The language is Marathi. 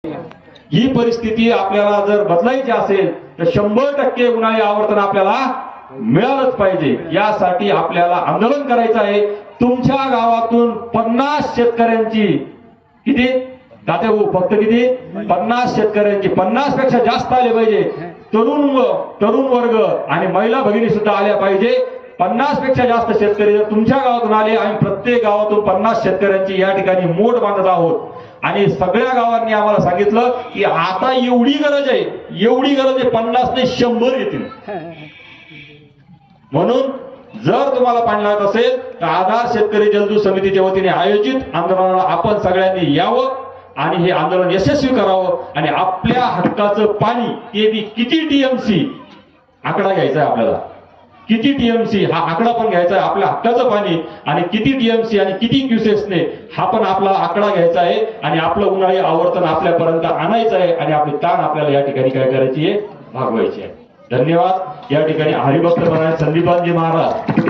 ही परिस्थिती आपल्याला जर बदलायची असेल तर 100% उन्हाळी आवर्तन आपल्याला मिळालंच पाहिजे। यासाठी आपल्याला आंदोलन करायचं आहे। तुमच्या गावातून 50 शेतकऱ्यांची किती तात्या भाऊ फक्त किती 50 शेतकऱ्यांची 50 पेक्षा जास्त आले पाहिजे। तरुण वर्ग आणि महिला भगिनी सुद्धा आल्या पाहिजे। 50 पेक्षा जास्त शेतकरी जर तुमच्या गावातून आले, आम्ही प्रत्येक गावातून 50 शेतकऱ्यांची या ठिकाणी मोठ बांधत आहोत। आणि सगळ्या गावांनी आम्हाला सांगितलं की आता एवढी गरज आहे 50 नाही 100 येतील। म्हणून जर तुम्हाला पाणी लागत असेल तर आधार शेतकरी जलदूत समितीच्या वतीने आयोजित आंदोलनाला आपण सगळ्यांनी यावं आणि हे आंदोलन यशस्वी करावं आणि आपल्या हक्काचं पाणी ते बी किती टीएमसी आकडा घ्यायचा आहे आपल्याला, किती टीएमसी हा आकडा पण घ्यायचा आहे। आपल्या हक्काचं पाणी आणि किती टीएमसी आणि किती क्युसेक्सने हा पण आपला आकडा घ्यायचा आहे आणि आपलं उन्हाळी आवर्तन आपल्यापर्यंत आणायचं आहे आणि आपली ताण आपल्याला या ठिकाणी काय करायची आहे भागवायची आहे। धन्यवाद। या ठिकाणी हरिभक्त महाराज संदीपानजी महाराज